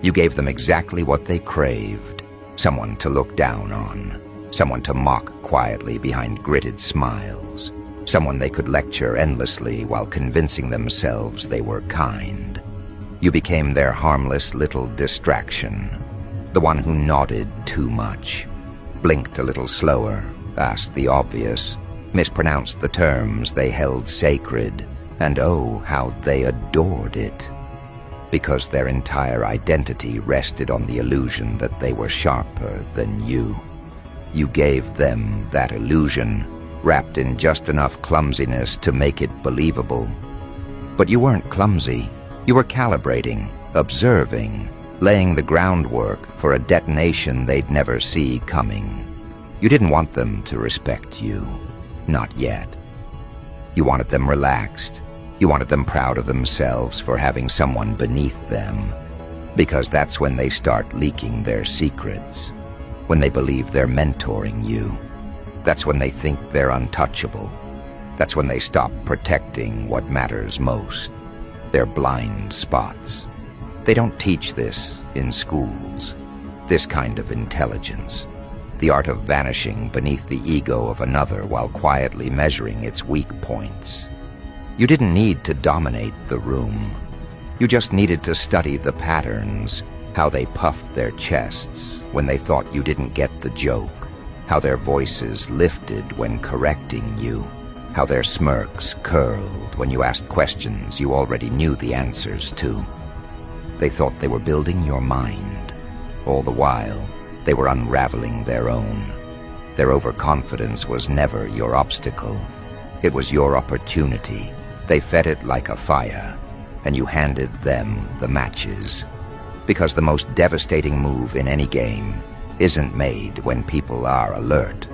You gave them exactly what they craved: someone to look down on, someone to mock quietly behind gritted smiles, someone they could lecture endlessly while convincing themselves they were kind. You became their harmless little distraction, the one who nodded too much, blinked a little slower, asked the obvious, mispronounced the terms they held sacred, and oh, how they adored it. Because their entire identity rested on the illusion that they were sharper than you. You gave them that illusion, wrapped in just enough clumsiness to make it believable. But you weren't clumsy. You were calibrating, observing, laying the groundwork for a detonation they'd never see coming. You didn't want them to respect you. Not yet. You wanted them relaxed. You wanted them proud of themselves for having someone beneath them, because that's when they start leaking their secrets, when they believe they're mentoring you. That's when they think they're untouchable. That's when they stop protecting what matters most, their blind spots. They don't teach this in schools, this kind of intelligence, the art of vanishing beneath the ego of another while quietly measuring its weak points. You didn't need to dominate the room. You just needed to study the patterns, how they puffed their chests when they thought you didn't get the joke, how their voices lifted when correcting you, how their smirks curled when you asked questions you already knew the answers to. They thought they were building your mind. All the while, they were unraveling their own. Their overconfidence was never your obstacle. It was your opportunity. They fed it like a fire, and you handed them the matches. Because the most devastating move in any game isn't made when people are alert.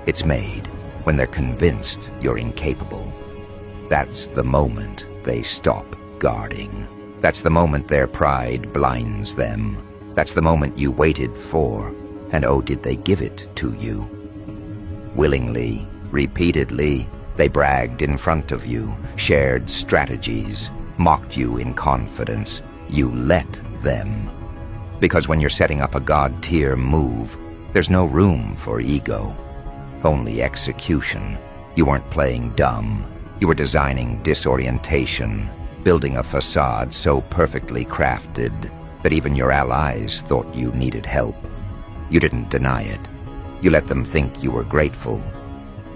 It's made when they're convinced you're incapable. That's the moment they stop guarding. That's the moment their pride blinds them. That's the moment you waited for, and oh, did they give it to you? Willingly, repeatedly, they bragged in front of you, shared strategies, mocked you in confidence. You let them. Because when you're setting up a God-tier move, there's no room for ego, only execution. You weren't playing dumb. You were designing disorientation, building a facade so perfectly crafted that even your allies thought you needed help. You didn't deny it. You let them think you were grateful,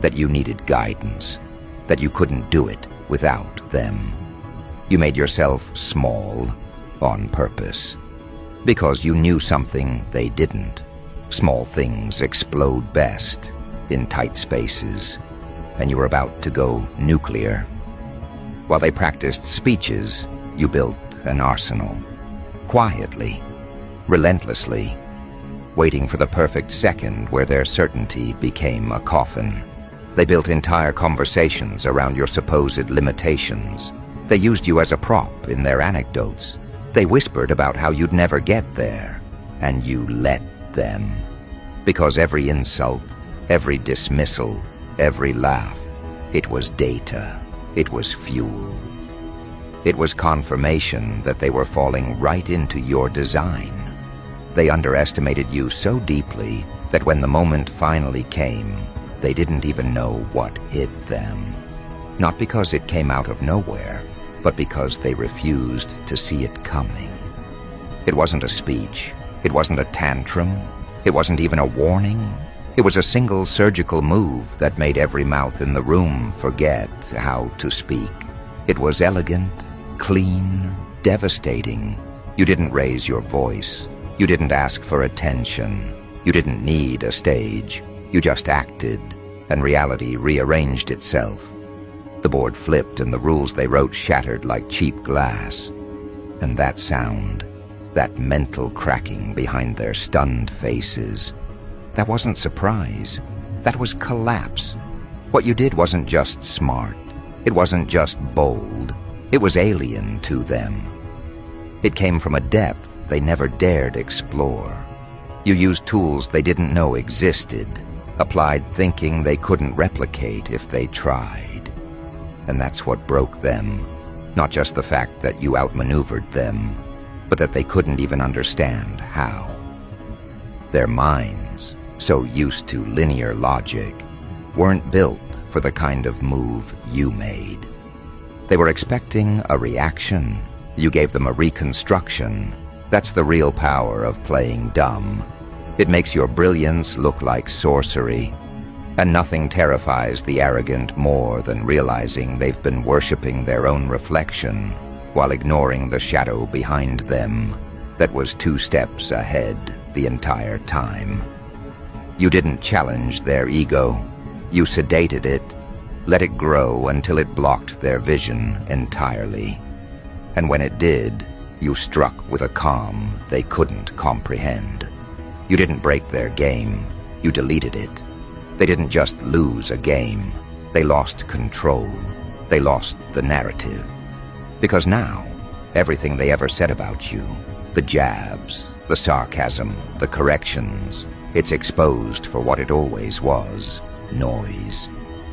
that you needed guidance, that you couldn't do it without them. You made yourself small on purpose, because you knew something they didn't. Small things explode best in tight spaces, and you were about to go nuclear. While they practiced speeches, you built an arsenal. Quietly, relentlessly, waiting for the perfect second where their certainty became a coffin. They built entire conversations around your supposed limitations. They used you as a prop in their anecdotes. They whispered about how you'd never get there, and you let them. Because every insult, every dismissal, every laugh, it was data, it was fuel. It was confirmation that they were falling right into your design. They underestimated you so deeply that when the moment finally came, they didn't even know what hit them. Not because it came out of nowhere, but because they refused to see it coming. It wasn't a speech. It wasn't a tantrum. It wasn't even a warning. It was a single surgical move that made every mouth in the room forget how to speak. It was elegant, clean, devastating. You didn't raise your voice. You didn't ask for attention. You didn't need a stage. You just acted, and reality rearranged itself. The board flipped and the rules they wrote shattered like cheap glass. And that sound, that mental cracking behind their stunned faces, that wasn't surprise. That was collapse. What you did wasn't just smart. It wasn't just bold. It was alien to them. It came from a depth they never dared explore. You used tools they didn't know existed, applied thinking they couldn't replicate if they tried. And that's what broke them. Not just the fact that you outmaneuvered them, but that they couldn't even understand how. Their minds, so used to linear logic, weren't built for the kind of move you made. They were expecting a reaction. You gave them a reconstruction. That's the real power of playing dumb. It makes your brilliance look like sorcery, and nothing terrifies the arrogant more than realizing they've been worshipping their own reflection while ignoring the shadow behind them that was 2 steps ahead the entire time. You didn't challenge their ego. You sedated it, let it grow until it blocked their vision entirely. And when it did, you struck with a calm they couldn't comprehend. You didn't break their game, you deleted it. They didn't just lose a game, they lost control. They lost the narrative. Because now, everything they ever said about you, the jabs, the sarcasm, the corrections, it's exposed for what it always was: noise.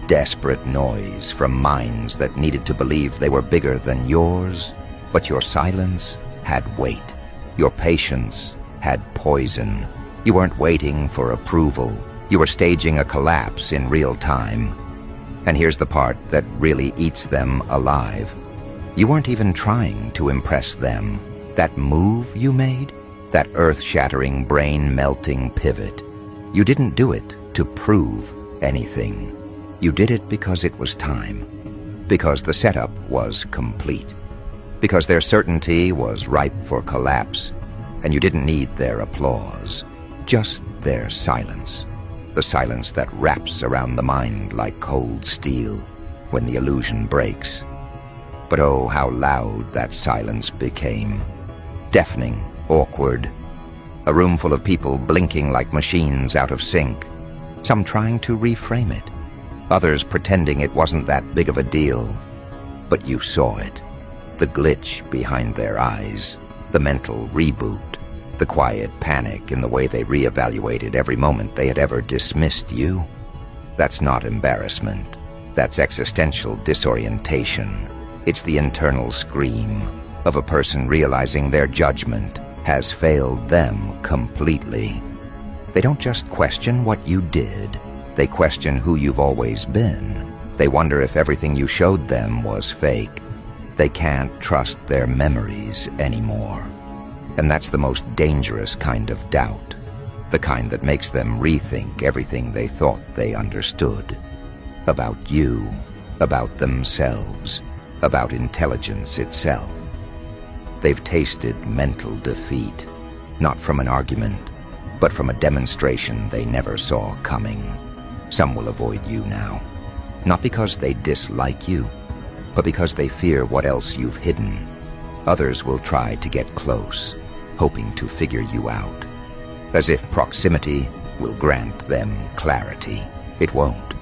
Desperate noise from minds that needed to believe they were bigger than yours. But your silence had weight. Your patience had poison. You weren't waiting for approval. You were staging a collapse in real time. And here's the part that really eats them alive. You weren't even trying to impress them. That move you made, that earth-shattering, brain-melting pivot, you didn't do it to prove anything. You did it because it was time. Because the setup was complete. Because their certainty was ripe for collapse, and you didn't need their applause, just their silence. The silence that wraps around the mind like cold steel when the illusion breaks. But oh, how loud that silence became. Deafening, awkward. A room full of people blinking like machines out of sync. Some trying to reframe it. Others pretending it wasn't that big of a deal. But you saw it. The glitch behind their eyes. The mental reboot. The quiet panic in the way they reevaluated every moment they had ever dismissed you. That's not embarrassment. That's existential disorientation. It's the internal scream of a person realizing their judgment has failed them completely. They don't just question what you did. They question who you've always been. They wonder if everything you showed them was fake. They can't trust their memories anymore. And that's the most dangerous kind of doubt. The kind that makes them rethink everything they thought they understood. About you, about themselves, about intelligence itself. They've tasted mental defeat, not from an argument, but from a demonstration they never saw coming. Some will avoid you now, not because they dislike you, but because they fear what else you've hidden. Others will try to get close, hoping to figure you out, as if proximity will grant them clarity. It won't,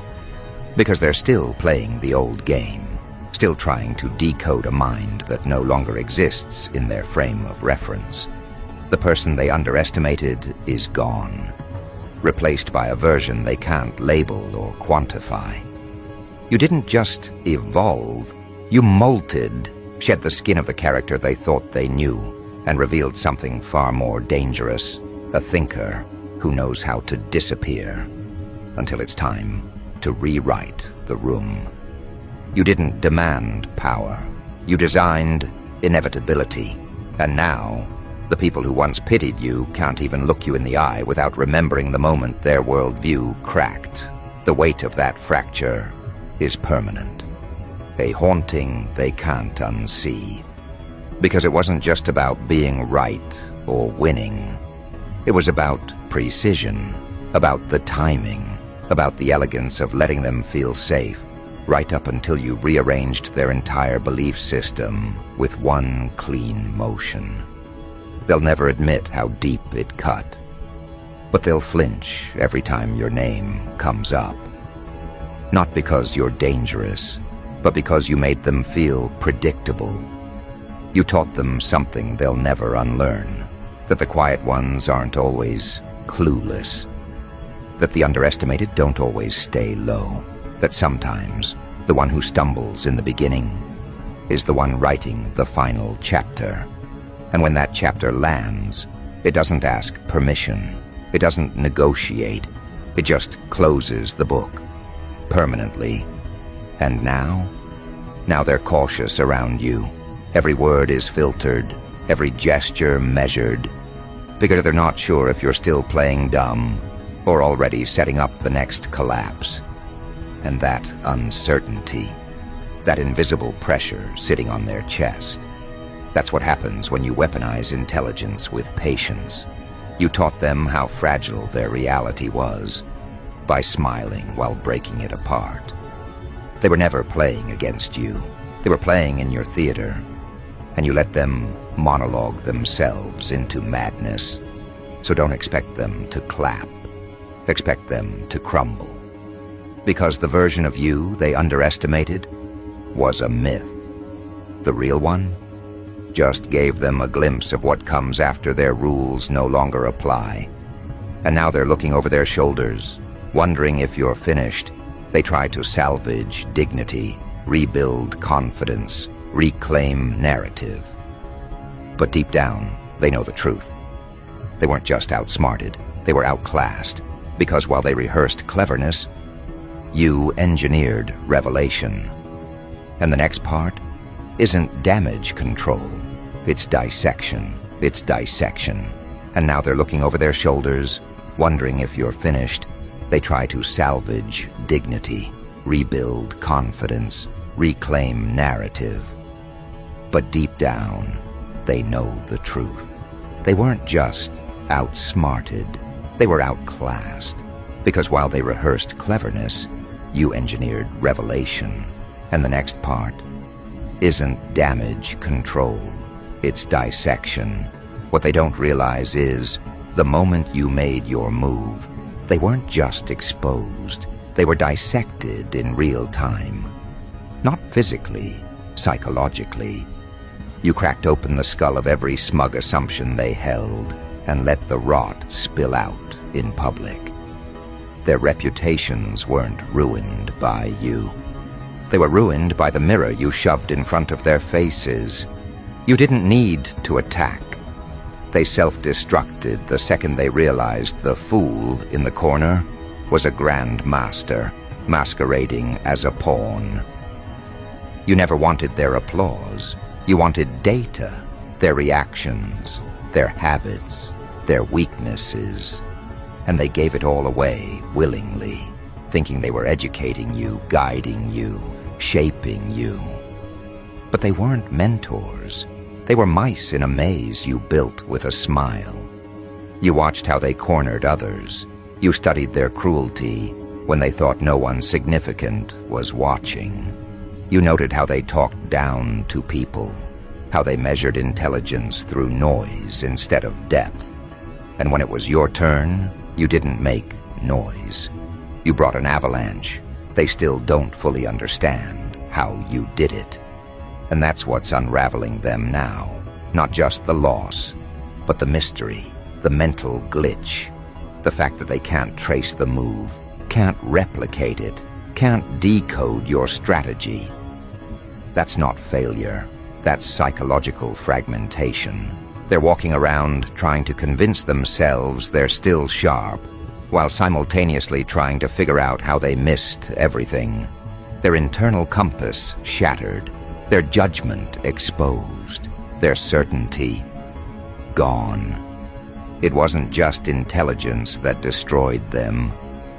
because they're still playing the old game, still trying to decode a mind that no longer exists in their frame of reference. The person they underestimated is gone, replaced by a version they can't label or quantify. You didn't just evolve, you molted, shed the skin of the character they thought they knew, and revealed something far more dangerous, a thinker who knows how to disappear until it's time to rewrite the room. You didn't demand power. You designed inevitability. And now, the people who once pitied you can't even look you in the eye without remembering the moment their worldview cracked. The weight of that fracture is permanent. A haunting they can't unsee. Because it wasn't just about being right or winning. It was about precision, about the timing, about the elegance of letting them feel safe, right up until you rearranged their entire belief system with one clean motion. They'll never admit how deep it cut, but they'll flinch every time your name comes up. Not because you're dangerous, but because you made them feel predictable. You taught them something they'll never unlearn, that the quiet ones aren't always clueless, that the underestimated don't always stay low, that sometimes the one who stumbles in the beginning is the one writing the final chapter. And when that chapter lands, it doesn't ask permission. It doesn't negotiate. It just closes the book. Permanently. And now they're cautious around you. Every word is filtered, every gesture measured, because they're not sure if you're still playing dumb or already setting up the next collapse. And that uncertainty, that invisible pressure sitting on their chest, that's what happens when you weaponize intelligence with patience. You taught them how fragile their reality was by smiling while breaking it apart. They were never playing against you. They were playing in your theater, and you let them monologue themselves into madness. So don't expect them to clap. Expect them to crumble. Because the version of you they underestimated was a myth. The real one just gave them a glimpse of what comes after their rules no longer apply. And now they're looking over their shoulders, wondering if you're finished. They try to salvage dignity, rebuild confidence, reclaim narrative. But deep down, they know the truth. They weren't just outsmarted, they were outclassed, because while they rehearsed cleverness, you engineered revelation. And the next part isn't damage control, it's dissection, it's dissection. And now they're looking over their shoulders, wondering if you're finished. They try to salvage dignity, rebuild confidence, reclaim narrative. But deep down, they know the truth. They weren't just outsmarted, they were outclassed. Because while they rehearsed cleverness, you engineered revelation. And the next part isn't damage control, it's dissection. What they don't realize is, the moment you made your move, they weren't just exposed, they were dissected in real time. Not physically, psychologically. You cracked open the skull of every smug assumption they held and let the rot spill out in public. Their reputations weren't ruined by you. They were ruined by the mirror you shoved in front of their faces. You didn't need to attack. They self-destructed the second they realized the fool in the corner was a grand master, masquerading as a pawn. You never wanted their applause. You wanted data, their reactions, their habits, their weaknesses. And they gave it all away willingly, thinking they were educating you, guiding you, shaping you. But they weren't mentors. They were mice in a maze you built with a smile. You watched how they cornered others. You studied their cruelty when they thought no one significant was watching. You noted how they talked down to people, how they measured intelligence through noise instead of depth. And when it was your turn, you didn't make noise. You brought an avalanche. They still don't fully understand how you did it. And that's what's unraveling them now. Not just the loss, but the mystery, the mental glitch, the fact that they can't trace the move, can't replicate it, can't decode your strategy. That's not failure. That's psychological fragmentation. They're walking around trying to convince themselves they're still sharp, while simultaneously trying to figure out how they missed everything. Their internal compass shattered, their judgment exposed, their certainty gone. It wasn't just intelligence that destroyed them.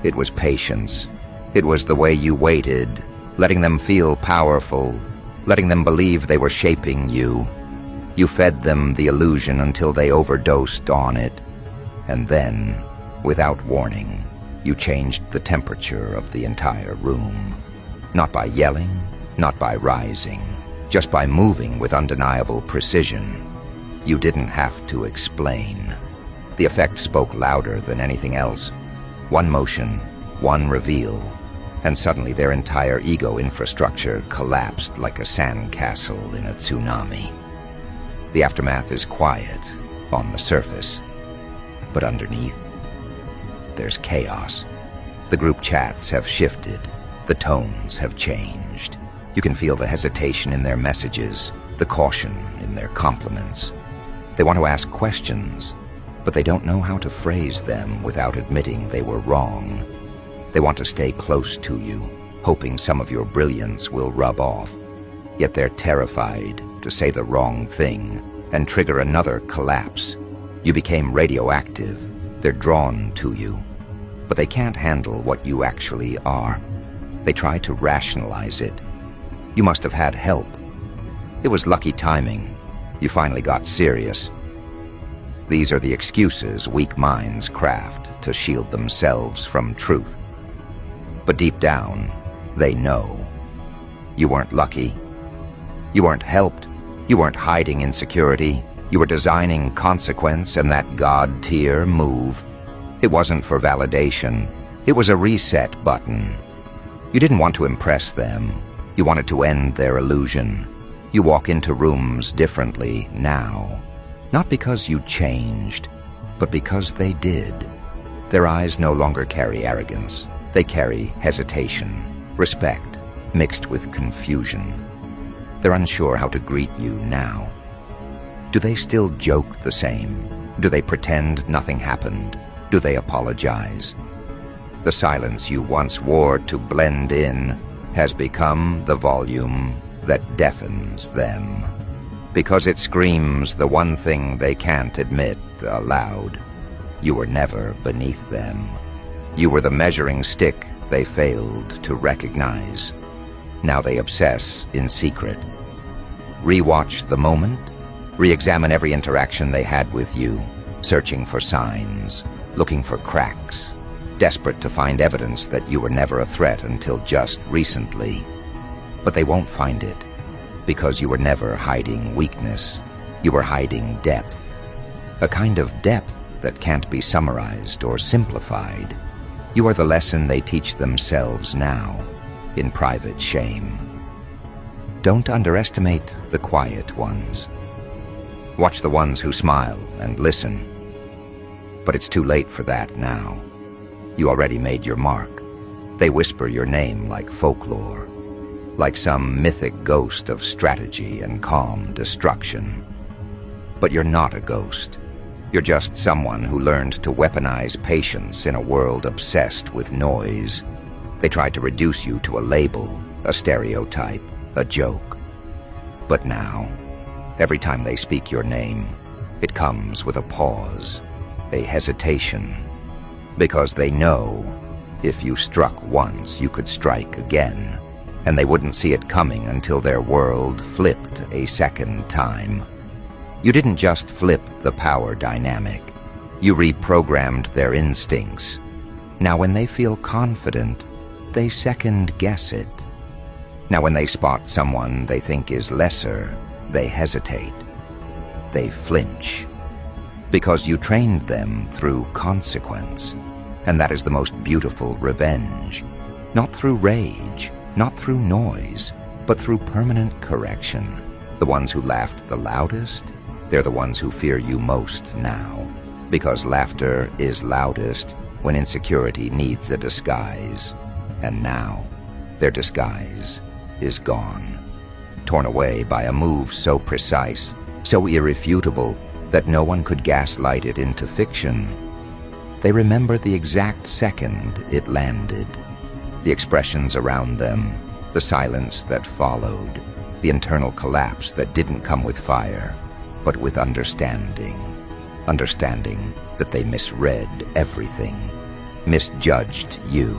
It was patience. It was the way you waited, letting them feel powerful, letting them believe they were shaping you. You fed them the illusion until they overdosed on it. And then, without warning, you changed the temperature of the entire room. Not by yelling, not by rising, just by moving with undeniable precision. You didn't have to explain. The effect spoke louder than anything else. One motion, one reveal, and suddenly their entire ego infrastructure collapsed like a sandcastle in a tsunami. The aftermath is quiet on the surface, but underneath, there's chaos. The group chats have shifted, the tones have changed. You can feel the hesitation in their messages, the caution in their compliments. They want to ask questions, but they don't know how to phrase them without admitting they were wrong. They want to stay close to you, hoping some of your brilliance will rub off. Yet they're terrified to say the wrong thing and trigger another collapse. You became radioactive. They're drawn to you, but they can't handle what you actually are. They try to rationalize it. You must have had help. It was lucky timing. You finally got serious. These are the excuses weak minds craft to shield themselves from truth. But deep down, they know. You weren't lucky. You weren't helped. You weren't hiding insecurity. You were designing consequence and that God-tier move. It wasn't for validation. It was a reset button. You didn't want to impress them. You wanted to end their illusion. You walk into rooms differently now. Not because you changed, but because they did. Their eyes no longer carry arrogance. They carry hesitation, respect, mixed with confusion. They're unsure how to greet you now. Do they still joke the same? Do they pretend nothing happened? Do they apologize? The silence you once wore to blend in has become the volume that deafens them, because it screams the one thing they can't admit aloud. You were never beneath them. You were the measuring stick they failed to recognize. Now they obsess in secret. Rewatch the moment. Re-examine every interaction they had with you, searching for signs, looking for cracks, desperate to find evidence that you were never a threat until just recently. But they won't find it, because you were never hiding weakness. You were hiding depth, a kind of depth that can't be summarized or simplified. You are the lesson they teach themselves now, in private shame. Don't underestimate the quiet ones. Watch the ones who smile and listen. But it's too late for that now. You already made your mark. They whisper your name like folklore, like some mythic ghost of strategy and calm destruction. But you're not a ghost. You're just someone who learned to weaponize patience in a world obsessed with noise. They tried to reduce you to a label, a stereotype, a joke. But now, every time they speak your name, it comes with a pause, a hesitation, because they know if you struck once, you could strike again, and they wouldn't see it coming until their world flipped a second time. You didn't just flip the power dynamic. You reprogrammed their instincts. Now when they feel confident, they second-guess it. Now when they spot someone they think is lesser, they hesitate. They flinch. Because you trained them through consequence. And that is the most beautiful revenge. Not through rage, not through noise, but through permanent correction. The ones who laughed the loudest, they're the ones who fear you most now. Because laughter is loudest when insecurity needs a disguise. And now, their disguise is gone. Torn away by a move so precise, so irrefutable, that no one could gaslight it into fiction. They remember the exact second it landed, the expressions around them, the silence that followed, the internal collapse that didn't come with fire, but with understanding. Understanding that they misread everything, misjudged you,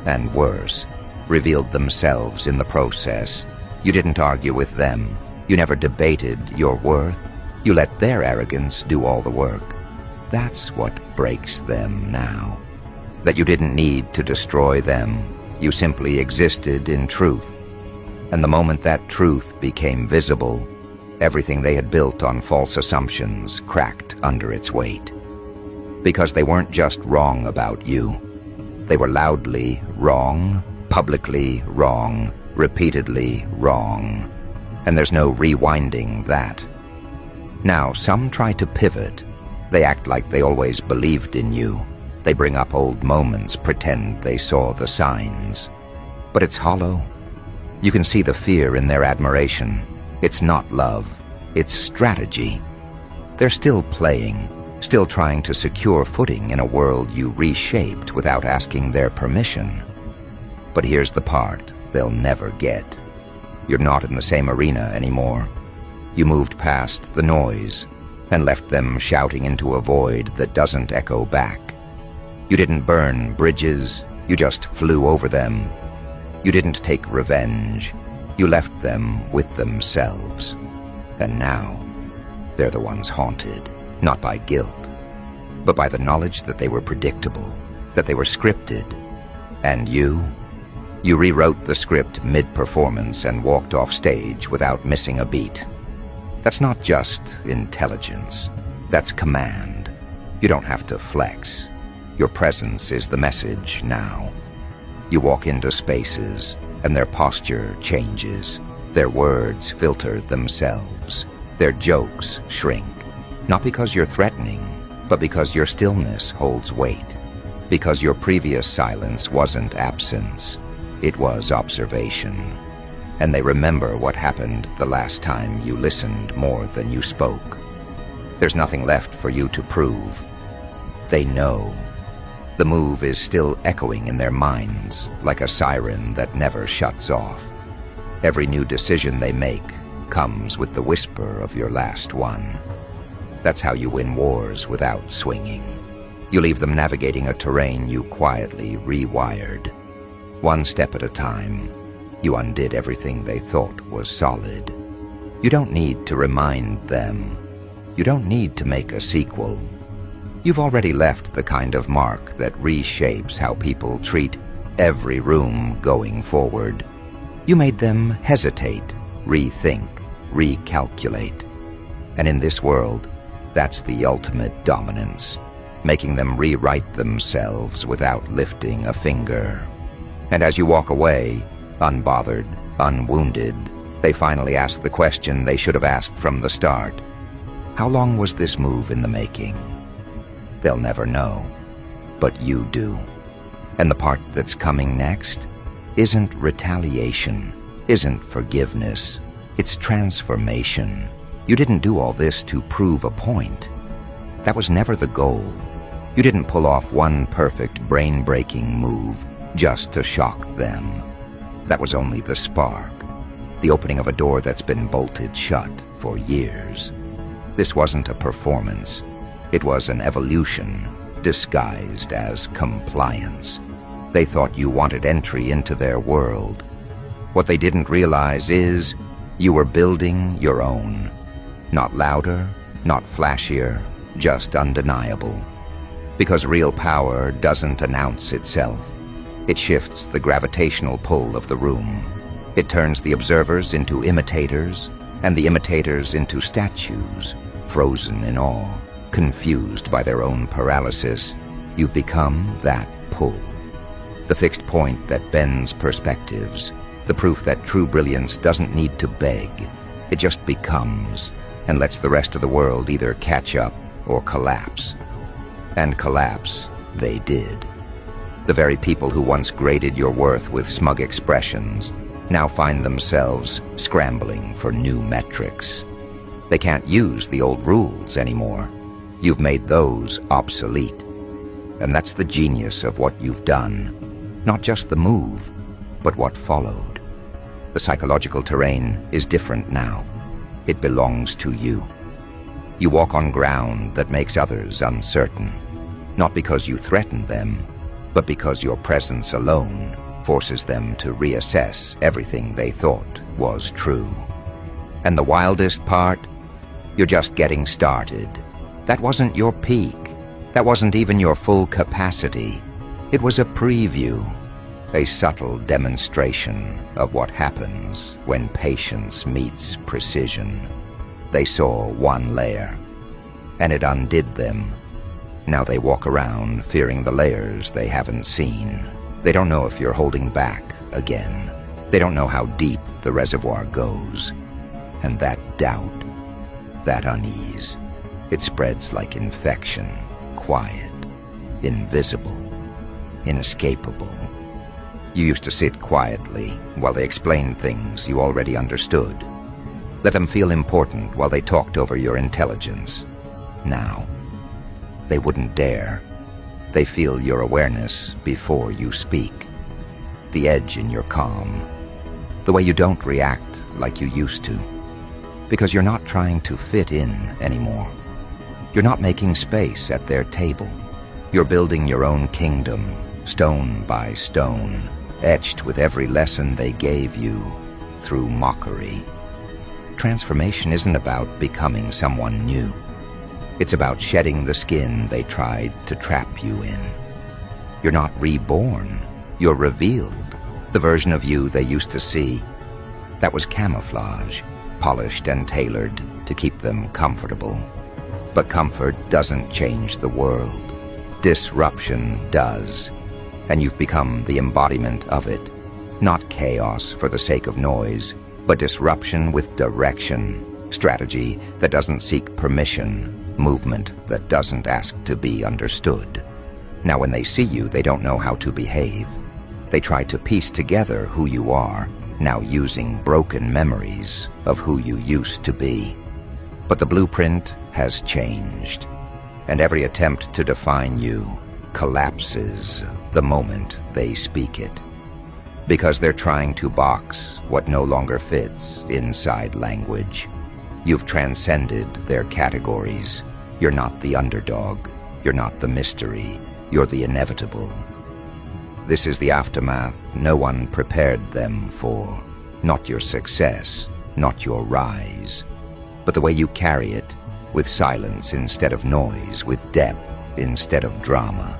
and worse, revealed themselves in the process. You didn't argue with them. You never debated your worth. You let their arrogance do all the work. That's what breaks them now. That you didn't need to destroy them. You simply existed in truth. And the moment that truth became visible, everything they had built on false assumptions cracked under its weight. Because they weren't just wrong about you. They were loudly wrong, publicly wrong, repeatedly wrong. And there's no rewinding that. Now, some try to pivot. They act like they always believed in you. They bring up old moments, pretend they saw the signs. But it's hollow. You can see the fear in their admiration. It's not love. It's strategy. They're still playing, still trying to secure footing in a world you reshaped without asking their permission. But here's the part they'll never get. You're not in the same arena anymore. You moved past the noise and left them shouting into a void that doesn't echo back. You didn't burn bridges, you just flew over them. You didn't take revenge, you left them with themselves. And now, they're the ones haunted, not by guilt, but by the knowledge that they were predictable, that they were scripted. And you rewrote the script mid-performance and walked off stage without missing a beat. That's not just intelligence, that's command. You don't have to flex. Your presence is the message now. You walk into spaces, and their posture changes. Their words filter themselves. Their jokes shrink. Not because you're threatening, but because your stillness holds weight. Because your previous silence wasn't absence, it was observation. And they remember what happened the last time you listened more than you spoke. There's nothing left for you to prove. They know. The move is still echoing in their minds, like a siren that never shuts off. Every new decision they make comes with the whisper of your last one. That's how you win wars without swinging. You leave them navigating a terrain you quietly rewired. One step at a time, you undid everything they thought was solid. You don't need to remind them. You don't need to make a sequel. You've already left the kind of mark that reshapes how people treat every room going forward. You made them hesitate, rethink, recalculate. And in this world, that's the ultimate dominance, making them rewrite themselves without lifting a finger. And as you walk away, unbothered, unwounded, they finally ask the question they should have asked from the start. How long was this move in the making? They'll never know, but you do. And the part that's coming next isn't retaliation, isn't forgiveness, it's transformation. You didn't do all this to prove a point. That was never the goal. You didn't pull off one perfect brain-breaking move just to shock them. That was only the spark, the opening of a door that's been bolted shut for years. This wasn't a performance. It was an evolution, disguised as compliance. They thought you wanted entry into their world. What they didn't realize is you were building your own. Not louder, not flashier, just undeniable. Because real power doesn't announce itself. It shifts the gravitational pull of the room. It turns the observers into imitators, and the imitators into statues, frozen in awe. Confused by their own paralysis, you've become that pull. The fixed point that bends perspectives, the proof that true brilliance doesn't need to beg. It just becomes, and lets the rest of the world either catch up or collapse. And collapse they did. The very people who once graded your worth with smug expressions now find themselves scrambling for new metrics. They can't use the old rules anymore. You've made those obsolete. And that's the genius of what you've done. Not just the move, but what followed. The psychological terrain is different now. It belongs to you. You walk on ground that makes others uncertain. Not because you threaten them, but because your presence alone forces them to reassess everything they thought was true. And the wildest part? You're just getting started. That wasn't your peak. That wasn't even your full capacity. It was a preview, a subtle demonstration of what happens when patience meets precision. They saw one layer, and it undid them. Now they walk around fearing the layers they haven't seen. They don't know if you're holding back again. They don't know how deep the reservoir goes. And that doubt, that unease, it spreads like infection, quiet, invisible, inescapable. You used to sit quietly while they explained things you already understood. Let them feel important while they talked over your intelligence. now. They wouldn't dare. They feel your awareness before you speak. The edge in your calm. The way you don't react like you used to. Because you're not trying to fit in anymore. You're not making space at their table. You're building your own kingdom, stone by stone, etched with every lesson they gave you through mockery. Transformation isn't about becoming someone new. It's about shedding the skin they tried to trap you in. You're not reborn. You're revealed. The version of you they used to see. That was camouflage, polished and tailored to keep them comfortable. But comfort doesn't change the world. Disruption does. And you've become the embodiment of it. Not chaos for the sake of noise, but disruption with direction, strategy that doesn't seek permission, movement that doesn't ask to be understood. Now when they see you, they don't know how to behave. They try to piece together who you are, now using broken memories of who you used to be. But the blueprint has changed, and every attempt to define you collapses the moment they speak it. Because they're trying to box what no longer fits inside language. You've transcended their categories. You're not the underdog. You're not the mystery. You're the inevitable. This is the aftermath no one prepared them for. Not your success, not your rise, but the way you carry it, with silence instead of noise, with depth instead of drama.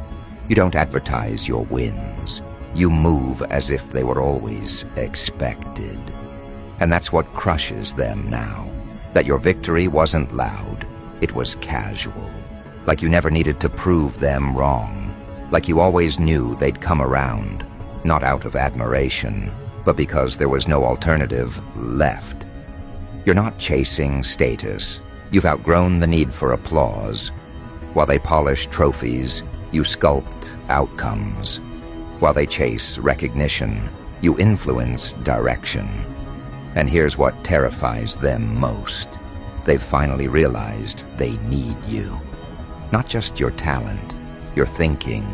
You don't advertise your wins. You move as if they were always expected. And that's what crushes them now. That your victory wasn't loud, it was casual. Like you never needed to prove them wrong. Like you always knew they'd come around, not out of admiration, but because there was no alternative left. You're not chasing status. You've outgrown the need for applause. While they polish trophies, you sculpt outcomes. While they chase recognition, you influence direction. And here's what terrifies them most. They've finally realized they need you. Not just your talent, your thinking,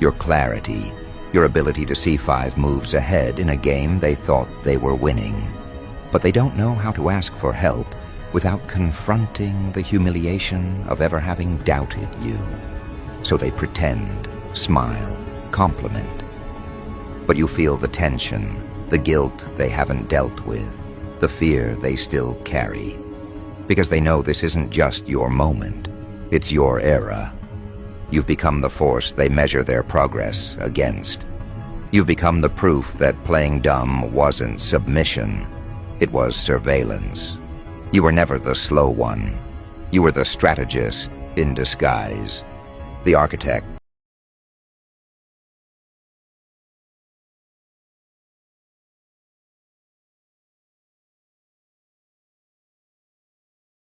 your clarity, your ability to see 5 moves ahead in a game they thought they were winning. But they don't know how to ask for help without confronting the humiliation of ever having doubted you. So they pretend, smile, compliment. But you feel the tension, the guilt they haven't dealt with, the fear they still carry. Because they know this isn't just your moment, it's your era. You've become the force they measure their progress against. You've become the proof that playing dumb wasn't submission, it was surveillance. You were never the slow one. You were the strategist in disguise, the architect